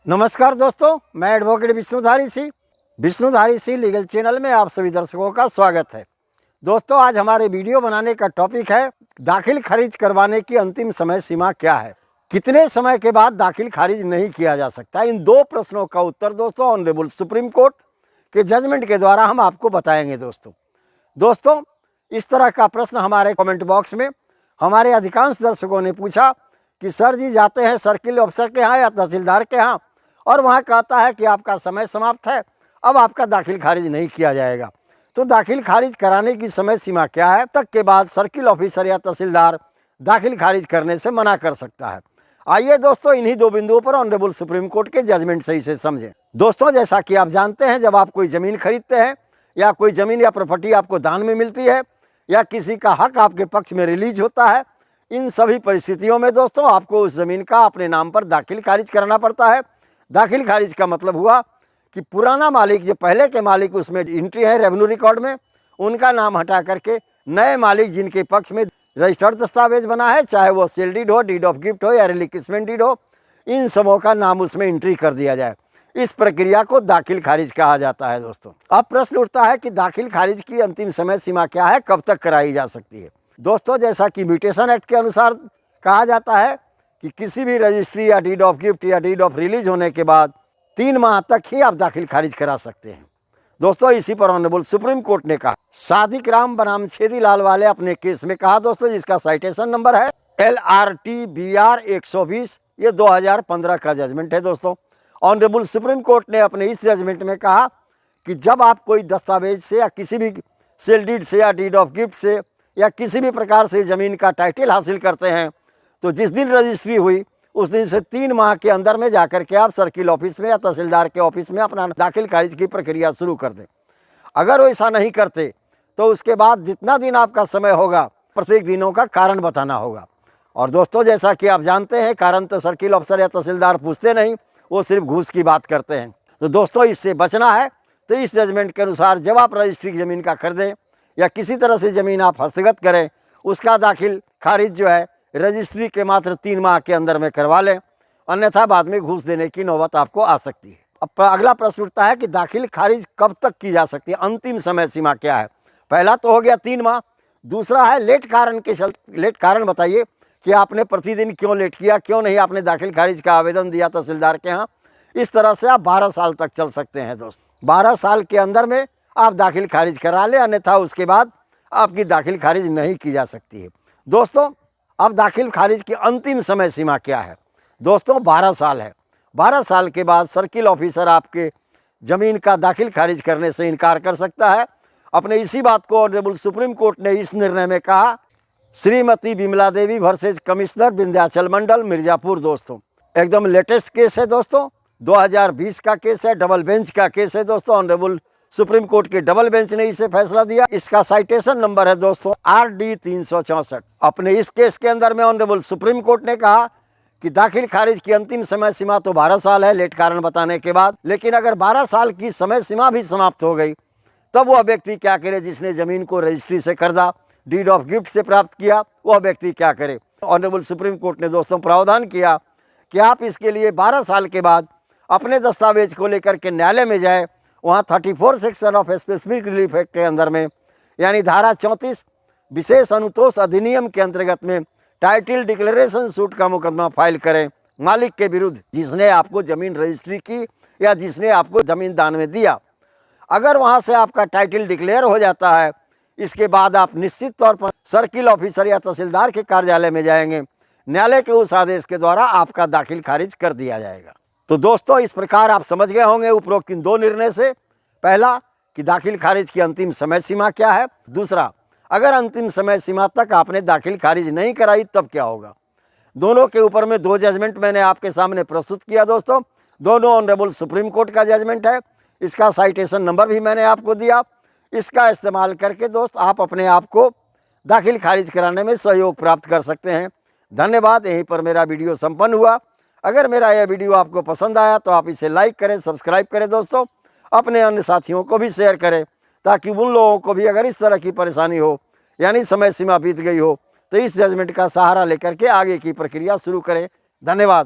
नमस्कार दोस्तों, मैं एडवोकेट विष्णुधारी सी लीगल चैनल में आप सभी दर्शकों का स्वागत है। दोस्तों, आज हमारे वीडियो बनाने का टॉपिक है दाखिल खारिज करवाने की अंतिम समय सीमा क्या है, कितने समय के बाद दाखिल खारिज नहीं किया जा सकता। इन दो प्रश्नों का उत्तर दोस्तों ऑनरेबल सुप्रीम कोर्ट के जजमेंट के द्वारा हम आपको बताएंगे। दोस्तों इस तरह का प्रश्न हमारे कमेंट बॉक्स में हमारे अधिकांश दर्शकों ने पूछा कि सर जी जाते हैं सर्किल अफसर के यहाँ या तहसीलदार के यहाँ और वहाँ कहता है कि आपका समय समाप्त है, अब आपका दाखिल खारिज नहीं किया जाएगा। तो दाखिल खारिज कराने की समय सीमा क्या है, तक के बाद सर्किल ऑफिसर या तहसीलदार दाखिल खारिज करने से मना कर सकता है। आइए दोस्तों इन्हीं दो बिंदुओं पर ऑनरेबल सुप्रीम कोर्ट के जजमेंट से इसे समझें। दोस्तों जैसा कि आप जानते हैं, जब आप कोई ज़मीन खरीदते हैं या कोई ज़मीन या प्रॉपर्टी आपको दान में मिलती है या किसी का हक आपके पक्ष में रिलीज होता है, इन सभी परिस्थितियों में दोस्तों आपको उस ज़मीन का अपने नाम पर दाखिल खारिज कराना पड़ता है। दाखिल खारिज का मतलब हुआ कि पुराना मालिक, जो पहले के मालिक उसमें एंट्री है रेवेन्यू रिकॉर्ड में, उनका नाम हटा करके नए मालिक जिनके पक्ष में रजिस्टर्ड दस्तावेज बना है, चाहे वो सेल डीड हो, डीड ऑफ गिफ्ट हो या रिलिक्विशमेंट डीड हो, इन सबों का नाम उसमें एंट्री कर दिया जाए। इस प्रक्रिया को दाखिल खारिज कहा जाता है। दोस्तों अब प्रश्न उठता है कि दाखिल खारिज की अंतिम समय सीमा क्या है, कब तक कराई जा सकती है। दोस्तों जैसा कि म्यूटेशन एक्ट के अनुसार कहा जाता है कि किसी भी रजिस्ट्री या डीड ऑफ गिफ्ट या डीड ऑफ रिलीज होने के बाद 3 माह तक ही आप दाखिल खारिज करा सकते हैं। दोस्तों इसी पर ऑनरेबल सुप्रीम कोर्ट ने कहा, सादिक राम बनाम छेदी लाल वाले अपने केस में कहा दोस्तों, जिसका साइटेशन नंबर है LRTBR 120, ये 2015 का जजमेंट है। दोस्तों ऑनरेबल सुप्रीम कोर्ट ने अपने इस जजमेंट में कहा कि जब आप कोई दस्तावेज से या किसी भी सेल डीड से या डीड ऑफ गिफ्ट से या किसी भी प्रकार से ज़मीन का टाइटल हासिल करते हैं, तो जिस दिन रजिस्ट्री हुई उस दिन से 3 माह के अंदर में जाकर के आप सर्किल ऑफिस में या तहसीलदार के ऑफिस में अपना दाखिल खारिज की प्रक्रिया शुरू कर दें। अगर वो ऐसा नहीं करते तो उसके बाद जितना दिन आपका समय होगा, प्रत्येक दिनों का कारण बताना होगा। और दोस्तों जैसा कि आप जानते हैं, कारण तो सर्किल ऑफिसर या तहसीलदार पूछते नहीं, वो सिर्फ घूस की बात करते हैं। तो दोस्तों इससे बचना है तो इस जजमेंट के अनुसार जब आप रजिस्ट्री की ज़मीन का खरीदें या किसी तरह से ज़मीन आप हस्तगत करें, उसका दाखिल खारिज जो है रजिस्ट्री के मात्र 3 माह के अंदर में करवा लें, अन्यथा बाद में घूस देने की नौबत आपको आ सकती है। अब अगला प्रश्न उठता है कि दाखिल खारिज कब तक की जा सकती है, अंतिम समय सीमा क्या है। पहला तो हो गया 3 माह, दूसरा है लेट कारण बताइए कि आपने प्रतिदिन क्यों लेट किया, क्यों नहीं आपने दाखिल खारिज का आवेदन दिया तहसीलदार के यहाँ। इस तरह से आप 12 साल तक चल सकते हैं। दोस्त 12 साल के अंदर में आप दाखिल खारिज करा लें, अन्यथा उसके बाद आपकी दाखिल खारिज नहीं की जा सकती है। दोस्तों अब दाखिल खारिज की अंतिम समय सीमा क्या है। दोस्तों 12 साल है। 12 साल के बाद सर्किल ऑफिसर आपके ज़मीन का दाखिल खारिज करने से इनकार कर सकता है। अपने इसी बात को ऑनरेबल सुप्रीम कोर्ट ने इस निर्णय में कहा, श्रीमती विमला देवी वर्सेज कमिश्नर विंध्याचल मंडल मिर्ज़ापुर। दोस्तों एकदम लेटेस्ट केस है। दोस्तों 2020 का केस है, डबल बेंच का केस है। दोस्तों ऑनरेबल सुप्रीम कोर्ट के डबल बेंच ने इसे फैसला दिया। इसका साइटेशन नंबर है दोस्तों RD 364। अपने इस केस के अंदर में ऑनरेबल सुप्रीम कोर्ट ने कहा कि दाखिल खारिज की अंतिम समय सीमा तो 12 साल है लेट कारण बताने के बाद, लेकिन अगर 12 साल की समय सीमा भी समाप्त हो गई तब वह व्यक्ति क्या करे जिसने ज़मीन को रजिस्ट्री से खरीदा, डीड ऑफ गिफ्ट से प्राप्त किया, वह व्यक्ति क्या करे। ऑनरेबल सुप्रीम कोर्ट ने दोस्तों प्रावधान किया कि आप इसके लिए 12 साल के बाद अपने दस्तावेज को लेकर के न्यायालय में जाए। वहाँ 34 section of specific relief act के अंदर में, यानी धारा 34 विशेष अनुतोष अधिनियम के अंतर्गत में टाइटल डिक्लेरेशन सूट का मुकदमा फाइल करें मालिक के विरुद्ध जिसने आपको ज़मीन रजिस्ट्री की या जिसने आपको ज़मीन दान में दिया। अगर वहाँ से आपका टाइटल डिक्लेयर हो जाता है, इसके बाद आप निश्चित तौर पर सर्किल ऑफिसर या तहसीलदार के कार्यालय में जाएंगे, न्यायालय के उस आदेश के द्वारा आपका दाखिल खारिज कर दिया जाएगा। तो दोस्तों इस प्रकार आप समझ गए होंगे उपरोक्त इन दो निर्णय से, पहला कि दाखिल खारिज की अंतिम समय सीमा क्या है, दूसरा अगर अंतिम समय सीमा तक आपने दाखिल खारिज नहीं कराई तब क्या होगा। दोनों के ऊपर में 2 जजमेंट मैंने आपके सामने प्रस्तुत किया। दोस्तों दोनों ऑनरेबल सुप्रीम कोर्ट का जजमेंट है। इसका साइटेशन नंबर भी मैंने आपको दिया। इसका इस्तेमाल करके दोस्त आप अपने आप को दाखिल खारिज कराने में सहयोग प्राप्त कर सकते हैं। धन्यवाद। यहीं पर मेरा वीडियो संपन्न हुआ। अगर मेरा यह वीडियो आपको पसंद आया तो आप इसे लाइक करें, सब्सक्राइब करें। दोस्तों अपने अन्य साथियों को भी शेयर करें ताकि उन लोगों को भी अगर इस तरह की परेशानी हो, यानी समय सीमा बीत गई हो, तो इस जजमेंट का सहारा लेकर के आगे की प्रक्रिया शुरू करें। धन्यवाद।